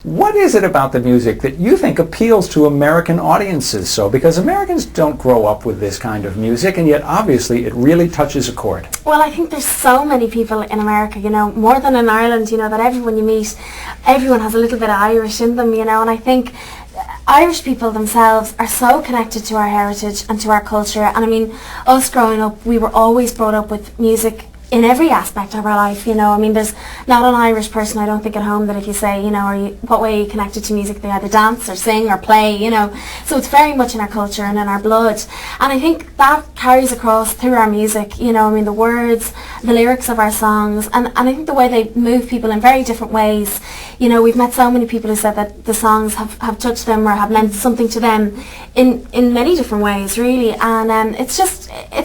What is it about the music that you think appeals to American audiences so? Because Americans don't grow up with this kind of music, and yet obviously it really touches a chord. Well, I think there's so many people in America, you know, more than in Ireland, you know, that everyone you meet, everyone has a little bit of Irish in them, you know, and I think Irish people themselves are so connected to our heritage and to our culture. And I mean, us growing up, we were always brought up with music in every aspect of our life, you know. I mean, there's not an Irish person, I don't think, at home that if you say, you know, what way are you connected to music, they either dance or sing or play, you know. So it's very much in our culture and in our blood. And I think that carries across through our music, you know. I mean, the words, the lyrics of our songs, and I think the way they move people in very different ways. You know, we've met so many people who said that the songs have touched them or have meant something to them in many different ways, really. And it's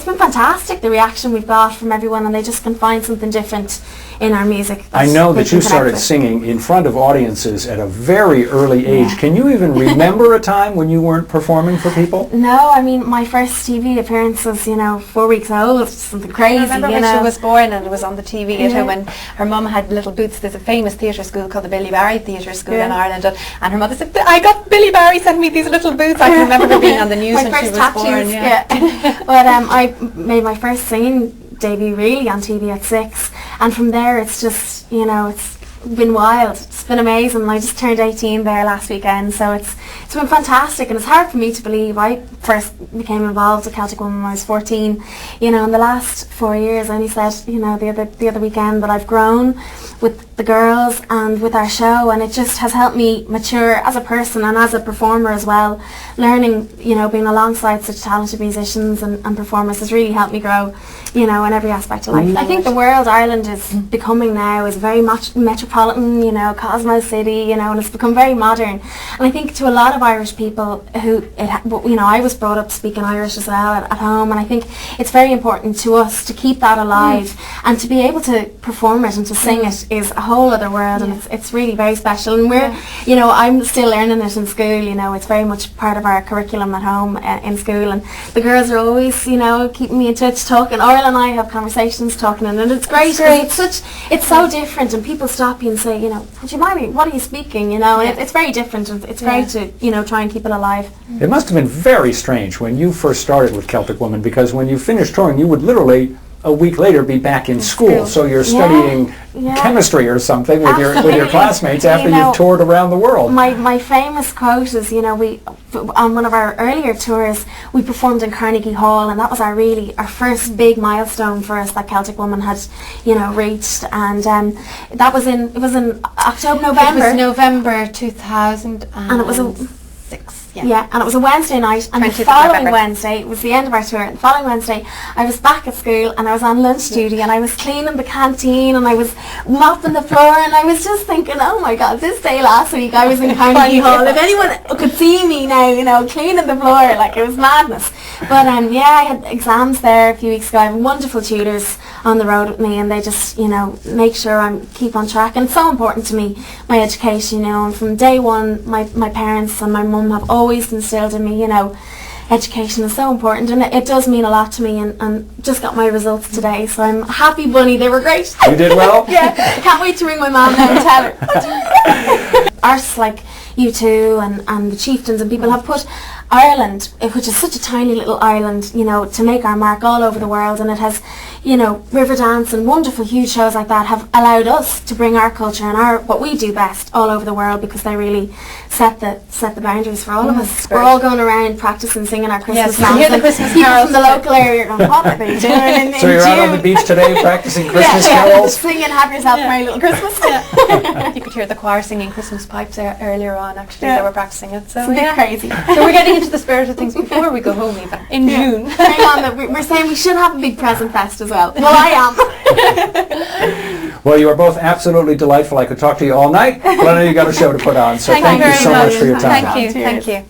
been fantastic, the reaction we've got from everyone, and they just can find something different in our music. I know that you started singing in front of audiences at a very early age. Yeah. Can you even remember a time when you weren't performing for people? No, I mean, my first TV appearance was, you know, 4 weeks old, something crazy. I remember when she was born and it was on the TV at home, and her mum had little boots. There's a famous theatre school called the Billy Barry Theatre School in Ireland, and her mother said, I got Billy Barry sent me these little boots. I can remember her being on the news when she was born. But I made my first singing debut really on TV at 6, and from there it's just, you know, it's been wild. It's been amazing. I just turned 18 there last weekend, so it's been fantastic, and it's hard for me to believe. I first became involved with Celtic Woman when I was 14, you know. In the last 4 years, I only said, you know, the other weekend, that I've grown with the girls and with our show, and it just has helped me mature as a person and as a performer as well. Learning, you know, being alongside such talented musicians and performers has really helped me grow, you know, in every aspect of life. I think the world Ireland is becoming now is very much metropolitan, you know, Cosmo City, you know, and it's become very modern. And I think to a lot of Irish people who, you know, I was brought up speaking Irish as well at home, and I think it's very important to us to keep that alive and to be able to perform it and to sing it is a whole other world, and it's really very special. And we're, you know, I'm still learning it in school, you know, it's very much part of our curriculum at home in school, and the girls are always, you know, keeping me in touch, talking. Orla and I have conversations talking, and it's great. It's so different, and people stop you and say, you know, would you mind me, what are you speaking, you know, and it's very different, and it's great to, you know, try and keep it alive. It must have been very strange when you first started with Celtic Woman, because when you finished touring, you would literally a week later be back in school, so you're studying chemistry or something with your classmates after you've toured around the world. My famous quote is, you know, we on one of our earlier tours we performed in Carnegie Hall, and that was our first big milestone for us that Celtic Woman had, you know, reached, and that was in November. It was November 2000, and it was a 6. Yeah, and it was a Wednesday night, and the following Wednesday, it was the end of our tour, the following Wednesday I was back at school, and I was on lunch duty, and I was cleaning the canteen, and I was mopping the floor, and I was just thinking, oh my god, this day last week I was in Carnegie Hall. If anyone could see me now, you know, cleaning the floor, like, it was madness. But I had exams there a few weeks ago. I have wonderful tutors on the road with me, and they just, you know, make sure I keep on track, and it's so important to me, my education, you know, and from day one my parents and my mum have always instilled in me, you know, education is so important, and it does mean a lot to me, and just got my results today, so I'm a happy bunny. They were great. You did well? Yeah, can't wait to ring my mum now and tell her. Artists like U2 and the Chieftains and people have put Ireland, which is such a tiny little island, you know, to make our mark all over the world, and it has, you know, Riverdance and wonderful huge shows like that have allowed us to bring our culture and what we do best all over the world, because they really set the boundaries for all of us. We're all going around practicing singing our Christmas songs. Hear the Christmas people carols from the local area are going, what are they doing in So you're out on the beach today practicing Christmas carols? Singing Have Yourself a Merry Little Christmas. You could hear the choir singing Christmas pipes earlier on, actually. They were practicing it. So it's a bit crazy. So we're getting into the spirit of things before we go home, even in June. Hang on, we're saying we should have a big present fest as well. Well, I am. Well, you are both absolutely delightful. I could talk to you all night, but I know you got a show to put on, so thank you so much for your time. Thank you.